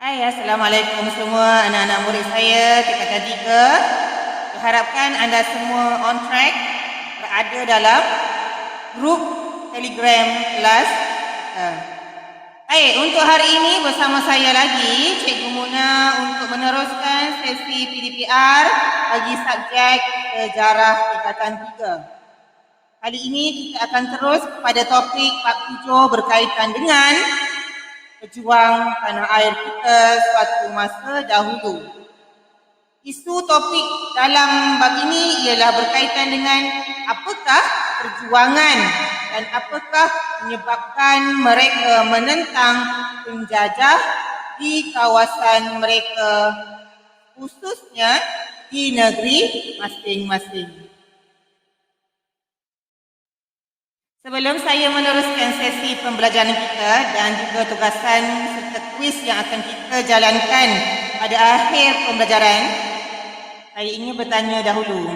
Hai, Assalamualaikum semua anak-anak murid saya tingkatan 3. Diharapkan anda semua on track berada dalam grup Telegram kelas kita. Baik, untuk hari ini bersama saya lagi Cikgu Muna untuk meneruskan sesi PDPR bagi subjek sejarah tingkatan 3. Kali ini kita akan terus pada topik bab 7 berkaitan dengan pejuang tanah air kita suatu masa dahulu. Isu topik dalam bab ini ialah berkaitan dengan apakah perjuangan dan apakah menyebabkan mereka menentang penjajah di kawasan mereka, khususnya di negeri masing-masing. Sebelum saya meneruskan sesi pembelajaran kita dan juga tugasan serta kuis yang akan kita jalankan pada akhir pembelajaran, saya ingin bertanya dahulu,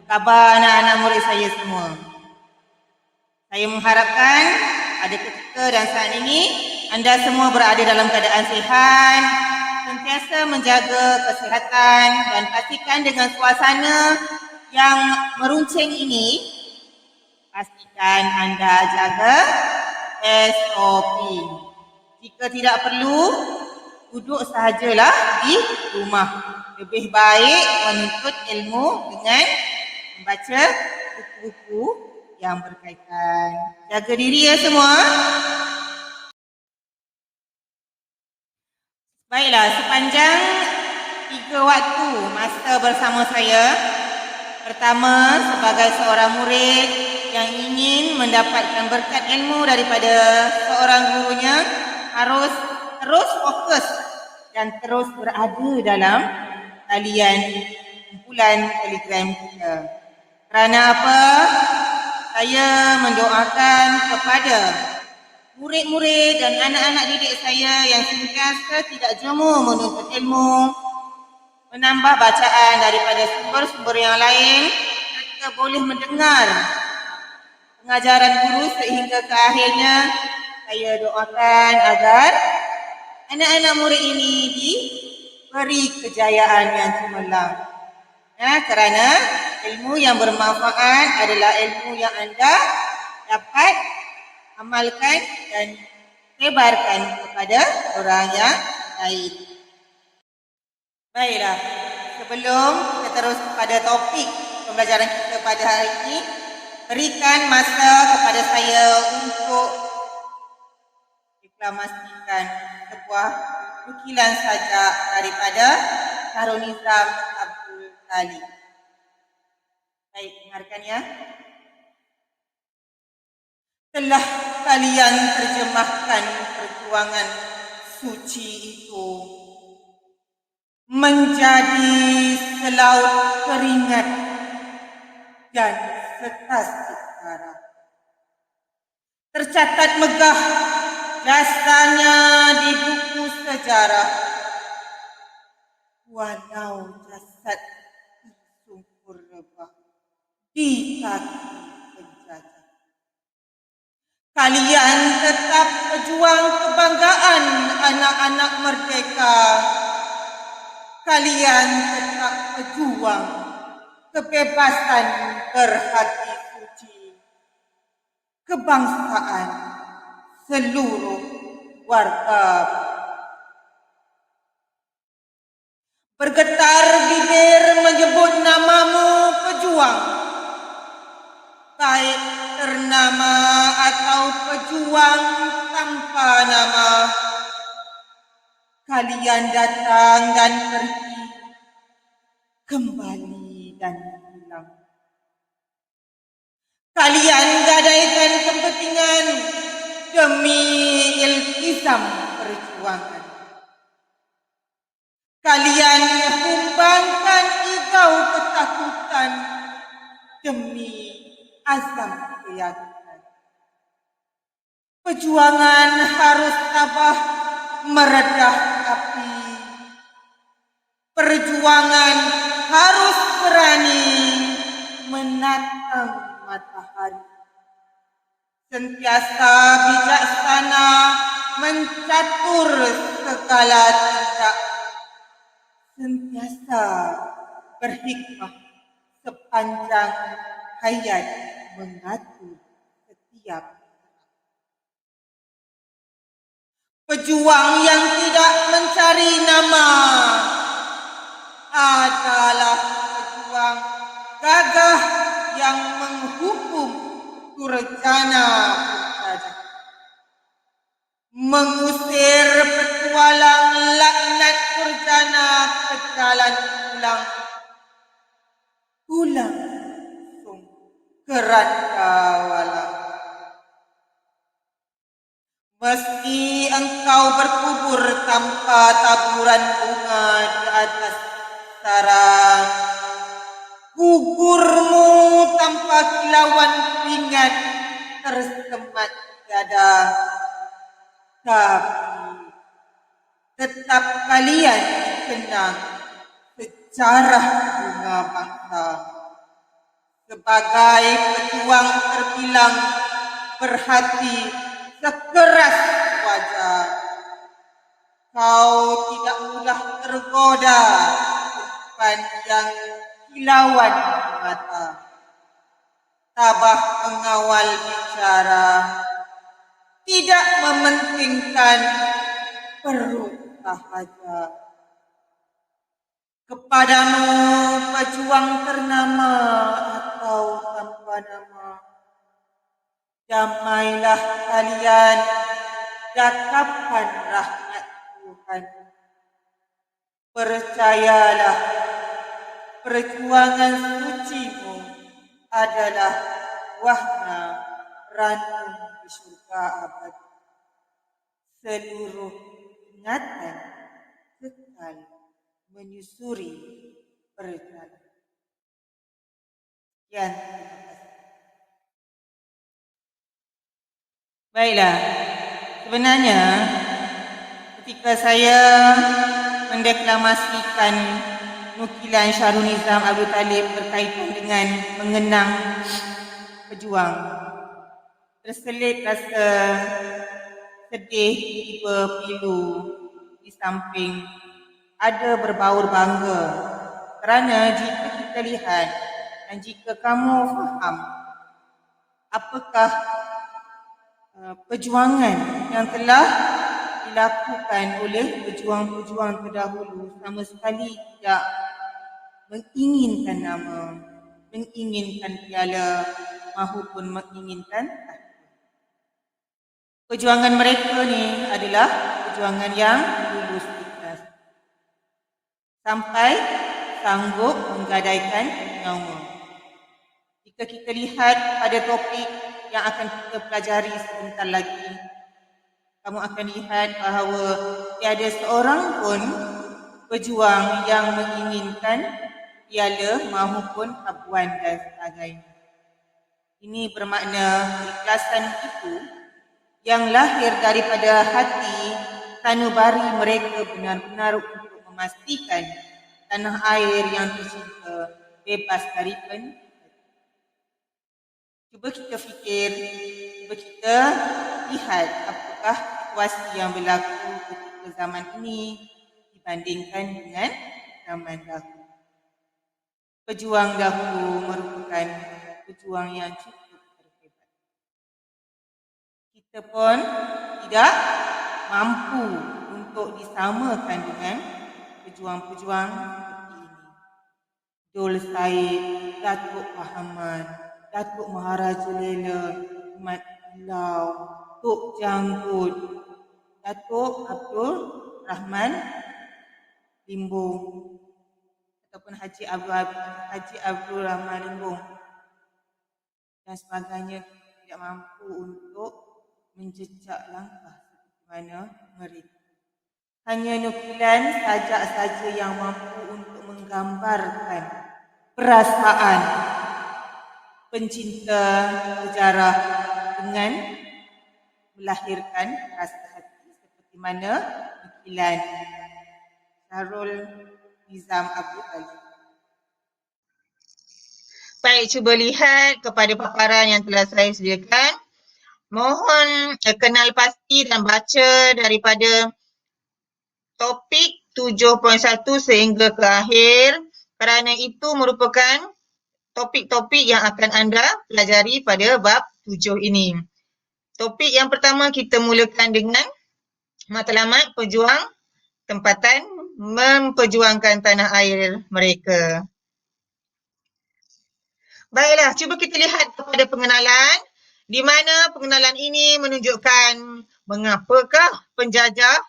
khabar anak-anak murid saya semua? Saya mengharapkan pada ketika dan saat ini anda semua berada dalam keadaan sihat, sentiasa menjaga kesihatan dan pastikan dengan suasana yang meruncing ini, pastikan anda jaga SOP. Jika tidak perlu, duduk sahajalah di rumah. Lebih baik menuntut ilmu dengan membaca buku-buku yang berkaitan. Jaga diri ya semua. Baiklah, sepanjang 3 waktu masa bersama saya, pertama, sebagai seorang murid yang ingin mendapatkan berkat ilmu daripada seorang gurunya, harus terus fokus dan terus berada dalam talian kumpulan Telegram kita. Kerana apa? Saya mendoakan kepada murid-murid dan anak-anak didik saya yang sentiasa tidak jemu menuntut ilmu, menambah bacaan daripada sumber-sumber yang lain, serta boleh mendengar pengajaran guru sehingga ke akhirnya. Saya doakan agar anak-anak murid ini diberi kejayaan yang cemerlang. Kerana ilmu yang bermanfaat adalah ilmu yang anda dapat amalkan dan sebarkan kepada orang yang lain. Baiklah, sebelum kita terus kepada topik pembelajaran kita pada hari ini, berikan masa kepada saya untuk deklamasikan sebuah nukilan sajak daripada Karunizam Abdul Talib. Baik, dengarkan ya. Telah kalian terjemahkan perjuangan suci itu menjadi selaut keringat dan setasik darah. Tercatat megah jasanya di buku sejarah, walau jasad sungkur rebah di kaki penjajah. Kalian tetap pejuang kebanggaan anak-anak merdeka. Kalian tetap pejuang kebebasan berhati suci, kebangsaan seluruh warga. Bergetar bibir menyebut namamu pejuang, baik ternama atau pejuang tanpa nama. Kalian datang dan pergi, kembali dan hilang. Kalian gadaikan kepentingan demi iltizam perjuangan. Kalian humbangkan igau ketakutan demi azam keyakinan. Perjuangan harus tabah meredah api. Perjuangan harus berani menatang matahari. Sentiasa bijaksana mencatur segala hendak sentiasa berhikmah sepanjang hayat mengatur setiap pejuang yang tidak mencari nama adalah pejuang gagah yang menghukum durjana saja, mengusir petualang laknat durjana ke jalan pulang ke Rantawala. Meski engkau berkubur tanpa taburan bunga di atas sarang, gugurmu tanpa kilauan keringat tersemat tiada, tapi tetap kalian dikenang sejarah bunga bangsa sebagai pejuang terbilang berhati sekeras wajah. Kau tidak mudah tergoda depan yang kilauan mata. Tabah mengawal bicara, tidak mementingkan perut sahaja. Kepadamu pejuang ternama atau tanpa nama, damailah kalian, dakapkan rahmat Tuhan. Percayalah, perjuangan sucimu adalah wahna ranum di surga abadi. Seluruh ingatan kekal menyusuri perjalanan. Sekian, terima kasih. Baiklah, sebenarnya ketika saya mendeklamasikan nukilan Syahrul Nizam Abdul Talib berkaitan dengan mengenang pejuang, terselit rasa sedih tiba pilu di samping ada berbaur bangga kerana jika kita lihat dan jika kamu faham apakah perjuangan yang telah dilakukan oleh pejuang-pejuang terdahulu sama sekali tidak menginginkan nama, menginginkan piala maupun menginginkan perjuangan mereka ni adalah perjuangan yang tulus ikhlas sampai sanggup menggadaikan nyawa. Jika kita lihat pada topik yang akan kita pelajari sebentar lagi, kamu akan lihat bahawa tiada seorang pun pejuang yang menginginkan piala maupun habuan dan sebagainya. Ini bermakna keikhlasan itu yang lahir daripada hati sanubari mereka benar-benar untuk memastikan tanah air yang tercinta bebas dari penyakit. Cuba kita fikir, cuba kita lihat apakah situasi yang berlaku ketika zaman ini dibandingkan dengan zaman dahulu. Pejuang dahulu merupakan pejuang yang cukup terhebat. Kita pun tidak mampu untuk disamakan dengan pejuang-pejuang seperti ini. Dul Said, Datuk Pahaman, Datuk Maharaja Lela, Mat Lau, Tok Janggut, Datuk Abdul Rahman Limbung ataupun Haji Abdul Rahman Limbung dan sebagainya tidak mampu untuk menjejak langkah seperti mana mereka. Hanya nukilan sajak saja yang mampu untuk menggambarkan perasaan pencinta sejarah dengan melahirkan rasa hati seperti mana nukilan Syahrul Nizam Abdul Talib. Baik, cuba lihat kepada paparan yang telah saya sediakan. Mohon kenal pasti dan baca daripada topik 7.1 sehingga ke akhir kerana itu merupakan topik-topik yang akan anda pelajari pada bab 7 ini. Topik yang pertama kita mulakan dengan matlamat pejuang tempatan memperjuangkan tanah air mereka. Baiklah, cuba kita lihat kepada pengenalan di mana pengenalan ini menunjukkan mengapakah penjajah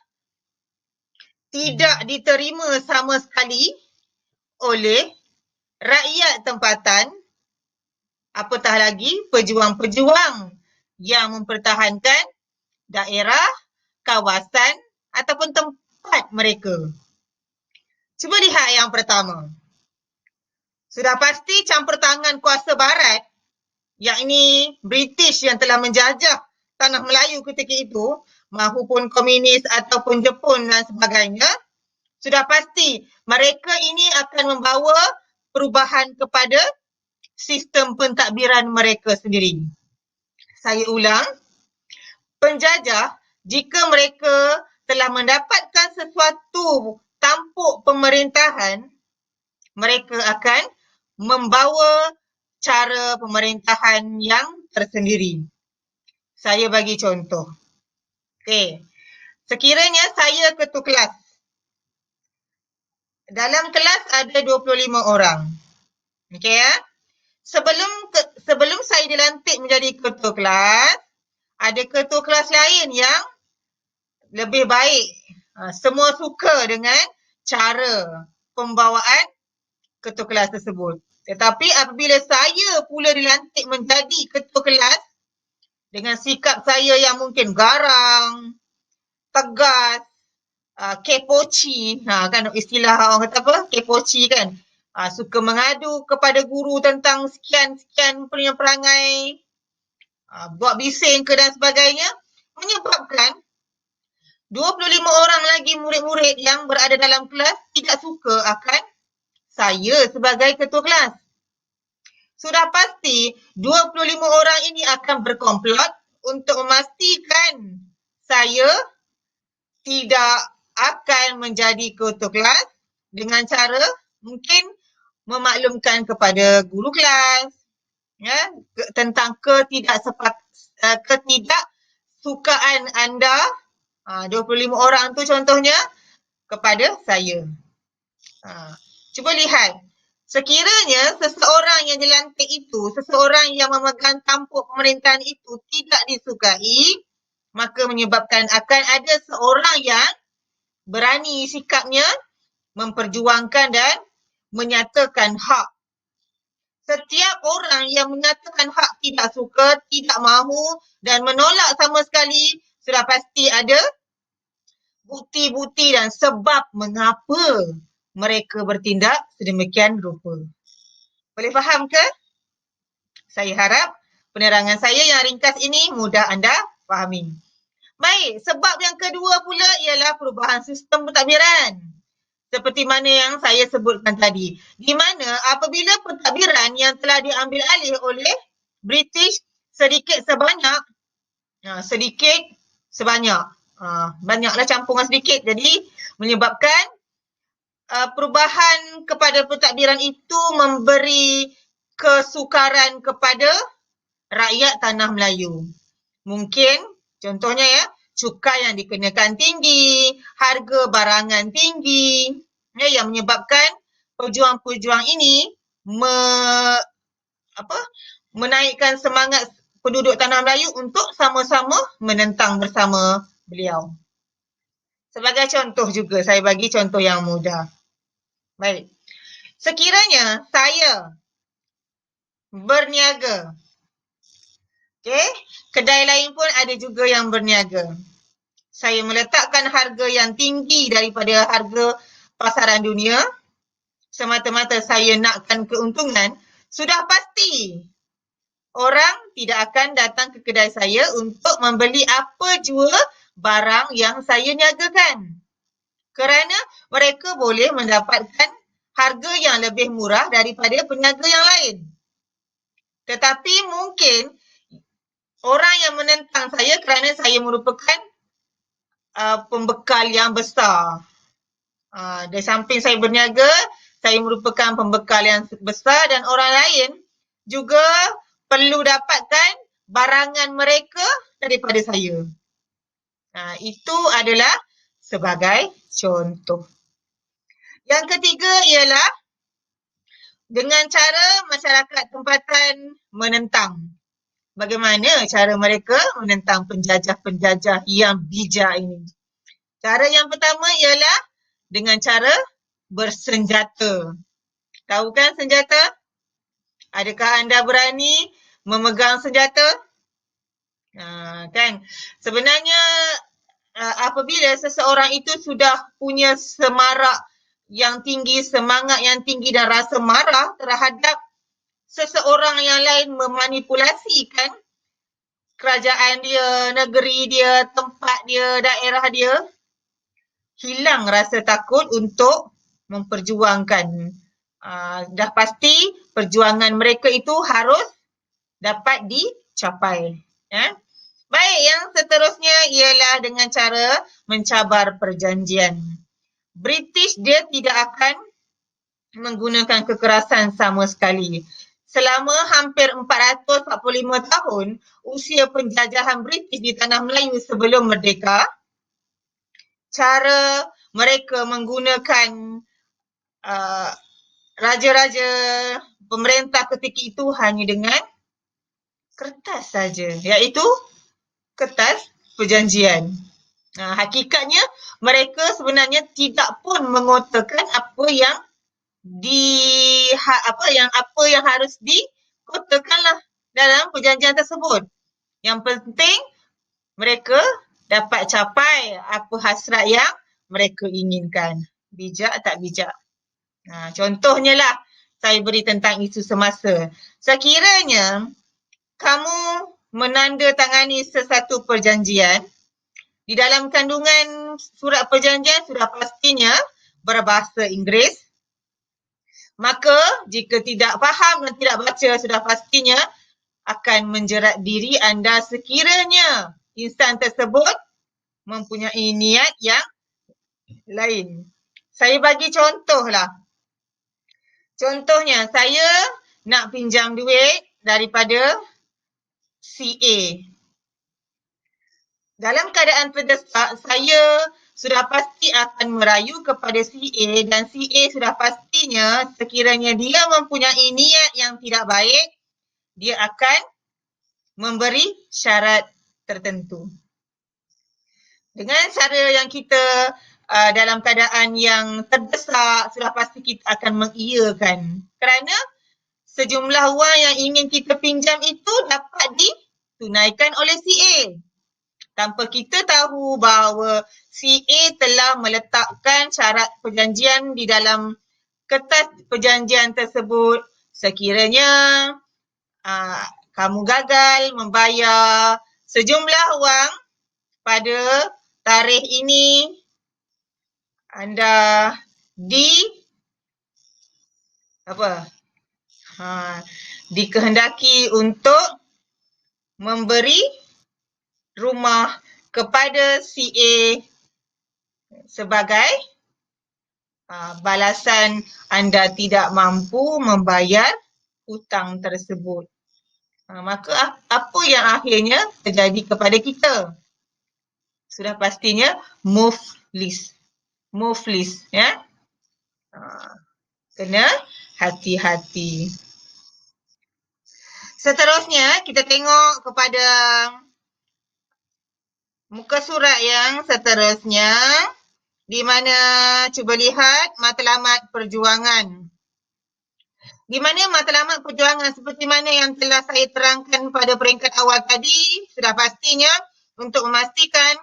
tidak diterima sama sekali oleh rakyat tempatan, apatah lagi pejuang-pejuang yang mempertahankan daerah, kawasan ataupun tempat mereka. Cuba lihat yang pertama. Sudah pasti campur tangan kuasa barat, yakni British yang telah menjajah tanah Melayu ketika itu, mahupun komunis ataupun Jepun dan sebagainya, sudah pasti mereka ini akan membawa perubahan kepada sistem pentadbiran mereka sendiri. Saya ulang, penjajah jika mereka telah mendapatkan sesuatu tampuk pemerintahan, mereka akan membawa cara pemerintahan yang tersendiri. Saya bagi contoh. Okey. Sekiranya saya ketua kelas. Dalam kelas ada 25 orang. Okey ya. Sebelum saya dilantik menjadi ketua kelas, ada ketua kelas lain yang lebih baik. Semua suka dengan cara pembawaan ketua kelas tersebut. Tetapi apabila saya pula dilantik menjadi ketua kelas, dengan sikap saya yang mungkin garang, tegas, kepoci, kan istilah orang kata apa? Kepoci kan? Suka mengadu kepada guru tentang sekian-sekian perangai, buat bising ke dan sebagainya, menyebabkan 25 orang lagi murid-murid yang berada dalam kelas tidak suka akan saya sebagai ketua kelas. Sudah pasti 25 orang ini akan berkomplot untuk memastikan saya tidak akan menjadi ketua kelas dengan cara mungkin memaklumkan kepada guru kelas ya, tentang ketidaksukaan anda, 25 orang tu contohnya, kepada saya. Cuba lihat. Sekiranya seseorang yang dilantik itu, seseorang yang memegang tampuk pemerintahan itu tidak disukai, maka menyebabkan akan ada seorang yang berani sikapnya memperjuangkan dan menyatakan hak. Setiap orang yang menyatakan hak tidak suka, tidak mahu dan menolak sama sekali, sudah pasti ada bukti-bukti dan sebab mengapa mereka bertindak sedemikian rupa. Boleh faham ke? Saya harap penerangan saya yang ringkas ini mudah anda fahami. Baik, sebab yang kedua pula ialah perubahan sistem pentadbiran. Seperti mana yang saya sebutkan tadi. Di mana apabila pentadbiran yang telah diambil alih oleh British sedikit sebanyak, banyaklah campuran sedikit. Jadi menyebabkan perubahan kepada pentadbiran itu memberi kesukaran kepada rakyat tanah Melayu. Mungkin contohnya ya, cukai yang dikenakan tinggi, harga barangan tinggi, ya, yang menyebabkan pejuang-pejuang ini menaikkan semangat penduduk tanah Melayu untuk sama-sama menentang bersama beliau. Sebagai contoh juga, saya bagi contoh yang mudah. Baik. Sekiranya saya berniaga, okey, kedai lain pun ada juga yang berniaga. Saya meletakkan harga yang tinggi daripada harga pasaran dunia, semata-mata saya nakkan keuntungan, sudah pasti orang tidak akan datang ke kedai saya untuk membeli apa jua barang yang saya niagakan. Kerana mereka boleh mendapatkan harga yang lebih murah daripada peniaga yang lain. Tetapi mungkin orang yang menentang saya kerana saya merupakan pembekal yang besar. Di samping saya berniaga, saya merupakan pembekal yang besar dan orang lain juga perlu dapatkan barangan mereka daripada saya. Itu adalah sebagai contoh. Yang ketiga ialah dengan cara masyarakat tempatan menentang. Bagaimana cara mereka menentang penjajah-penjajah yang bijak ini? Cara yang pertama ialah dengan cara bersenjata. Tahu kan senjata? Adakah anda berani memegang senjata? Kan? Sebenarnya apabila seseorang itu sudah punya semarak yang tinggi, semangat yang tinggi dan rasa marah terhadap seseorang yang lain memanipulasikan kerajaan dia, negeri dia, tempat dia, daerah dia, hilang rasa takut untuk memperjuangkan. Dah pasti perjuangan mereka itu harus dapat dicapai. Baik, yang seterusnya ialah dengan cara mencabar perjanjian. British dia tidak akan menggunakan kekerasan sama sekali. Selama hampir 445 tahun usia penjajahan British di tanah Melayu sebelum merdeka, cara mereka menggunakan raja-raja pemerintah ketika itu hanya dengan kertas saja, iaitu kertas perjanjian. Hakikatnya mereka sebenarnya tidak pun mengotakan apa yang harus dikotakanlah dalam perjanjian tersebut. Yang penting mereka dapat capai apa hasrat yang mereka inginkan. Bijak tak bijak? Contohnya lah saya beri tentang isu semasa. Sekiranya kamu menandatangani sesuatu perjanjian, di dalam kandungan surat perjanjian sudah pastinya berbahasa Inggeris. Maka jika tidak faham dan tidak baca sudah pastinya akan menjerat diri anda sekiranya insan tersebut mempunyai niat yang lain. Saya bagi contohlah. Contohnya, saya nak pinjam duit daripada CA. Dalam keadaan terdesak, saya sudah pasti akan merayu kepada CA dan CA sudah pastinya sekiranya dia mempunyai niat yang tidak baik, dia akan memberi syarat tertentu. Dengan cara yang kita dalam keadaan yang terdesak, sudah pasti kita akan mengiyakan. Kerana sejumlah wang yang ingin kita pinjam itu dapat ditunaikan oleh CA. Tanpa kita tahu bahawa CA telah meletakkan syarat perjanjian di dalam kertas perjanjian tersebut. Sekiranya kamu gagal membayar sejumlah wang pada tarikh ini, anda dikehendaki untuk memberi rumah kepada CA sebagai balasan anda tidak mampu membayar hutang tersebut. Maka apa yang akhirnya terjadi kepada kita? Sudah pastinya move list. Move list, ya. Kena hati-hati. Seterusnya kita tengok kepada muka surat yang seterusnya, di mana cuba lihat matlamat perjuangan. Di mana matlamat perjuangan seperti mana yang telah saya terangkan pada peringkat awal tadi, sudah pastinya untuk memastikan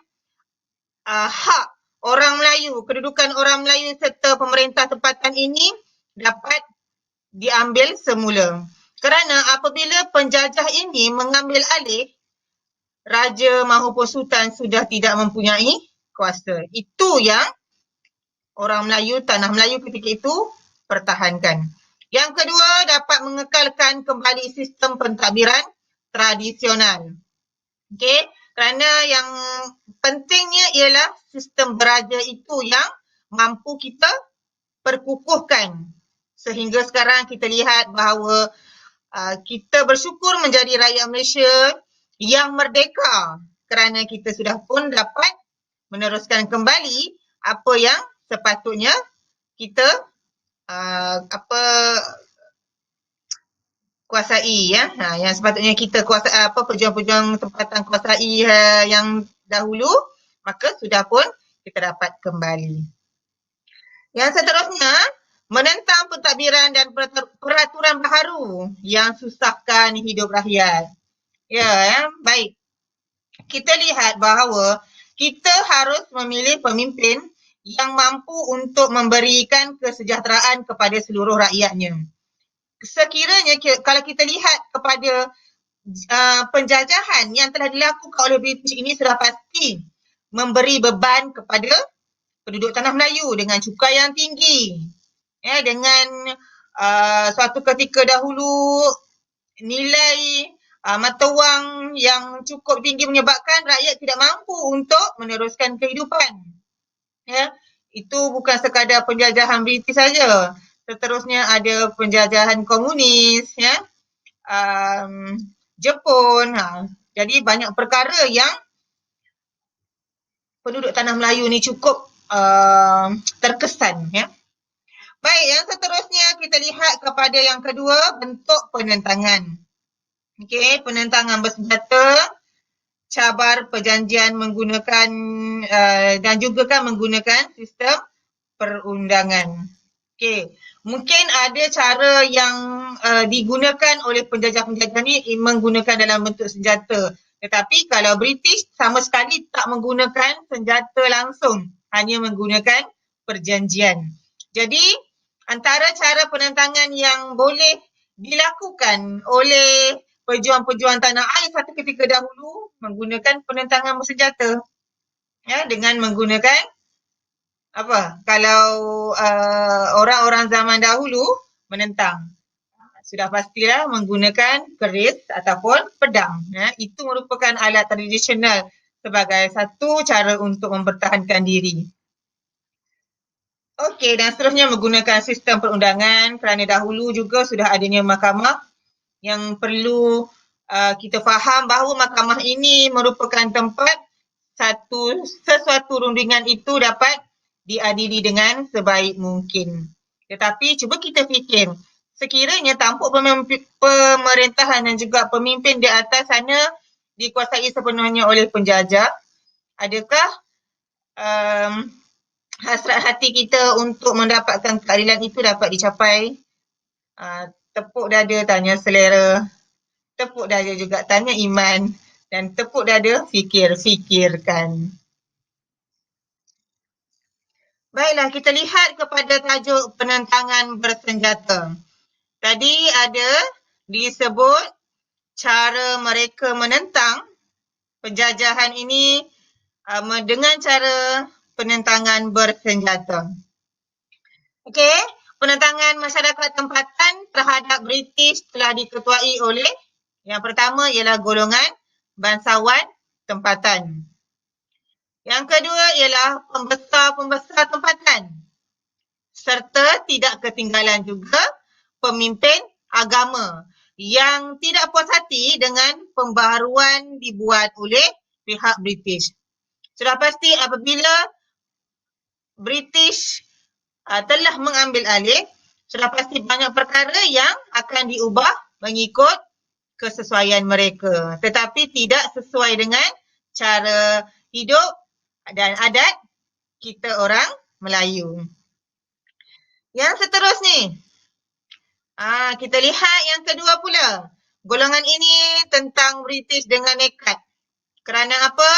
hak orang Melayu, kedudukan orang Melayu serta pemerintah tempatan ini dapat diambil semula. Kerana apabila penjajah ini mengambil alih, Raja maupun Sultan sudah tidak mempunyai kuasa. Itu yang orang Melayu, tanah Melayu ketika itu pertahankan. Yang kedua, dapat mengekalkan kembali sistem pentadbiran tradisional. Okey, kerana yang pentingnya ialah sistem beraja itu yang mampu kita perkukuhkan. Sehingga sekarang kita lihat bahawa kita bersyukur menjadi rakyat Malaysia yang merdeka kerana kita sudah pun dapat meneruskan kembali apa yang sepatutnya kita kuasai, ya. Yang sepatutnya kita pejuang-pejuang tempatan kuasai yang dahulu, maka sudah pun kita dapat kembali. Yang seterusnya, menentang pentadbiran dan peraturan baharu yang susahkan hidup rakyat. Ya, baik. Kita lihat bahawa kita harus memilih pemimpin yang mampu untuk memberikan kesejahteraan kepada seluruh rakyatnya. Sekiranya kalau kita lihat kepada penjajahan yang telah dilakukan oleh British ini sudah pasti memberi beban kepada penduduk tanah Melayu dengan cukai yang tinggi. Ya, dengan suatu ketika dahulu nilai mata wang yang cukup tinggi menyebabkan rakyat tidak mampu untuk meneruskan kehidupan. Ya, itu bukan sekadar penjajahan British saja. Seterusnya ada penjajahan komunis, ya, Jepun. Jadi banyak perkara yang penduduk tanah Melayu ni cukup terkesan, ya. Baik, yang seterusnya kita lihat kepada yang kedua, bentuk penentangan. Okey, penentangan bersenjata, cabar perjanjian menggunakan dan juga kan menggunakan sistem perundangan. Okey, mungkin ada cara yang digunakan oleh penjajah-penjajah ni menggunakan dalam bentuk senjata. Tetapi kalau British sama sekali tak menggunakan senjata langsung, hanya menggunakan perjanjian. Jadi, antara cara penentangan yang boleh dilakukan oleh pejuang-pejuang tanah air satu ketika dahulu menggunakan penentangan bersenjata. Ya, dengan menggunakan kalau orang-orang zaman dahulu menentang, sudah pastilah menggunakan keris ataupun pedang. Ya. Itu merupakan alat tradisional sebagai satu cara untuk mempertahankan diri. Okey, dan seterusnya menggunakan sistem perundangan kerana dahulu juga sudah adanya mahkamah yang perlu kita faham bahawa mahkamah ini merupakan tempat sesuatu rundingan itu dapat diadili dengan sebaik mungkin. Tetapi cuba kita fikir, sekiranya tampuk pemerintahan dan juga pemimpin di atas sana dikuasai sepenuhnya oleh penjajah, adakah hasrat hati kita untuk mendapatkan keadilan itu dapat dicapai? Tepuk dada tanya selera, tepuk dada juga tanya iman, dan tepuk dada fikirkan. Baiklah, kita lihat kepada tajuk penentangan bersenjata. Tadi ada disebut cara mereka menentang penjajahan ini dengan cara penentangan bersenjata. Okey, penentangan masyarakat tempatan terhadap British telah diketuai oleh yang pertama ialah golongan bangsawan tempatan. Yang kedua ialah pembesar tempatan. Serta tidak ketinggalan juga pemimpin agama yang tidak puas hati dengan pembaharuan dibuat oleh pihak British. Sudah pasti apabila British telah mengambil alih, sudah pasti banyak perkara yang akan diubah mengikut kesesuaian mereka. Tetapi tidak sesuai dengan cara hidup dan adat kita orang Melayu. Yang seterusnya, kita lihat yang kedua pula. Golongan ini tentang British dengan nekat. Kerana apa?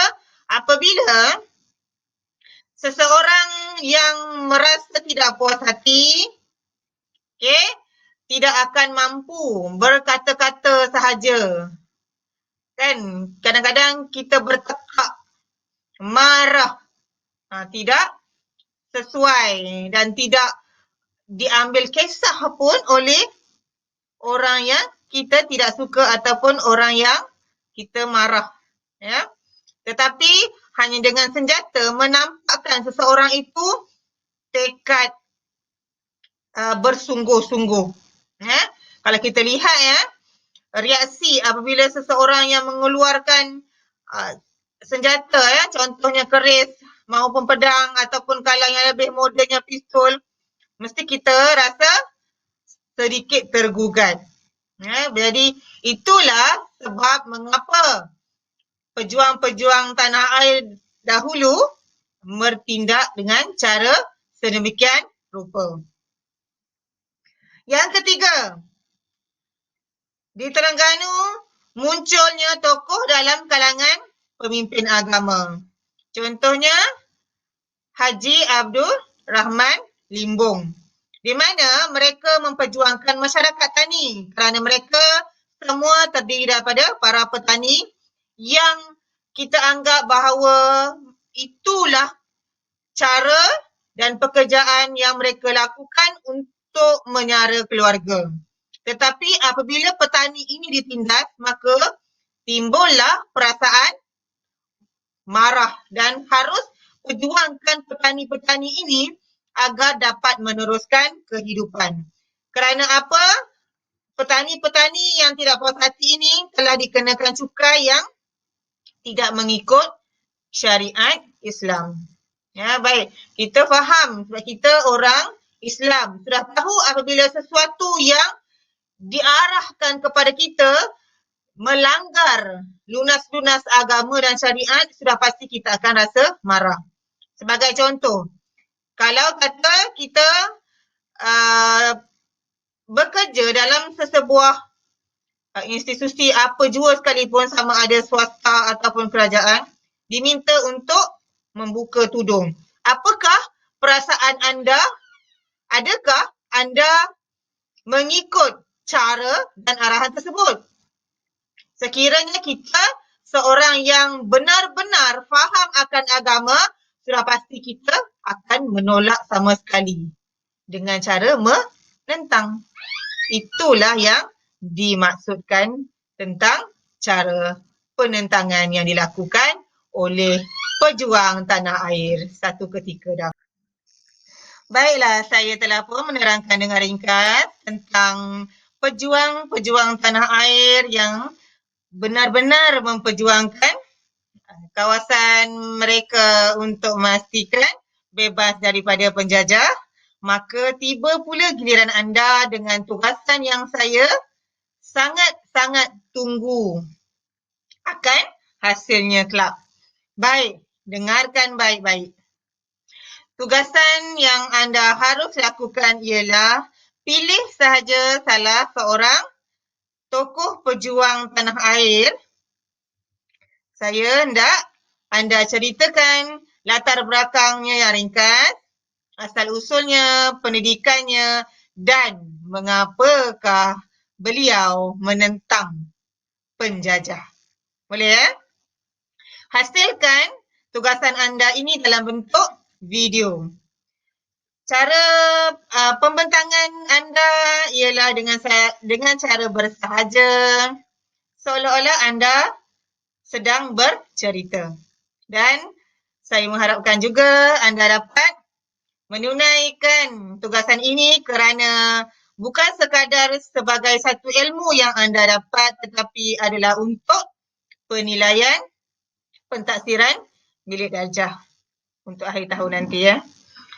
Apabila seseorang yang merasa tidak puas hati, tidak akan mampu berkata-kata sahaja. Kan, kadang-kadang kita bertekak, marah, tidak sesuai dan tidak diambil kisah pun oleh orang yang kita tidak suka ataupun orang yang kita marah. Ya. Tetapi hanya dengan senjata menampakkan seseorang itu tekad bersungguh-sungguh. Kalau kita lihat reaksi apabila seseorang yang mengeluarkan senjata, contohnya keris maupun pedang, ataupun kalau yang lebih modernnya pistol, mesti kita rasa sedikit tergugat. Jadi itulah sebab mengapa pejuang-pejuang tanah air dahulu bertindak dengan cara sedemikian rupa. Yang ketiga, di Terengganu munculnya tokoh dalam kalangan pemimpin agama. Contohnya Haji Abdul Rahman Limbung, di mana mereka memperjuangkan masyarakat tani kerana mereka semua terdiri daripada para petani yang kita anggap bahawa itulah cara dan pekerjaan yang mereka lakukan untuk menyara keluarga. Tetapi apabila petani ini ditindas, maka timbullah perasaan marah dan harus perjuangkan petani-petani ini agar dapat meneruskan kehidupan. Kerana apa? Petani-petani yang tidak puas hati ini telah dikenakan cukai yang tidak mengikut syariat Islam. Baik. Kita faham sebab kita orang Islam. Sudah tahu apabila sesuatu yang diarahkan kepada kita melanggar lunas-lunas agama dan syariat, sudah pasti kita akan rasa marah. Sebagai contoh, kalau kata kita bekerja dalam sesebuah institusi apa jua sekalipun, sama ada swasta ataupun kerajaan, diminta untuk membuka tudung. Apakah perasaan anda? Adakah anda mengikut cara dan arahan tersebut? Sekiranya kita seorang yang benar-benar faham akan agama, sudah pasti kita akan menolak sama sekali dengan cara menentang. Itulah yang dimaksudkan tentang cara penentangan yang dilakukan oleh pejuang tanah air satu ketika dahulu. Baiklah, saya telah pun menerangkan dengan ringkas tentang pejuang-pejuang tanah air yang benar-benar memperjuangkan kawasan mereka untuk memastikan bebas daripada penjajah. Maka tiba pula giliran anda dengan tugasan yang saya sangat-sangat tunggu akan hasilnya kelak. Baik, dengarkan baik-baik. Tugasan yang anda harus lakukan ialah pilih sahaja salah seorang tokoh pejuang tanah air. Saya hendak anda ceritakan latar belakangnya yang ringkas, asal-usulnya, pendidikannya dan mengapakah beliau menentang penjajah. Boleh Hasilkan tugasan anda ini dalam bentuk video. Cara pembentangan anda ialah dengan cara bersahaja, seolah-olah anda sedang bercerita. Dan saya mengharapkan juga anda dapat menunaikan tugasan ini kerana bukan sekadar sebagai satu ilmu yang anda dapat, tetapi adalah untuk penilaian, pentaksiran bilik darjah untuk akhir tahun nanti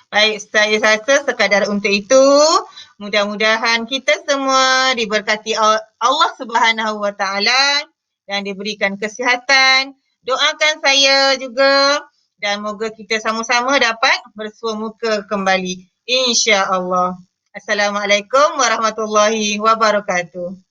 Baik, saya rasa sekadar untuk itu. Mudah-mudahan kita semua diberkati Allah Subhanahu Wa Taala dan diberikan kesihatan. Doakan saya juga dan moga kita sama-sama dapat bersua muka kembali. InsyaAllah. Assalamualaikum warahmatullahi wabarakatuh.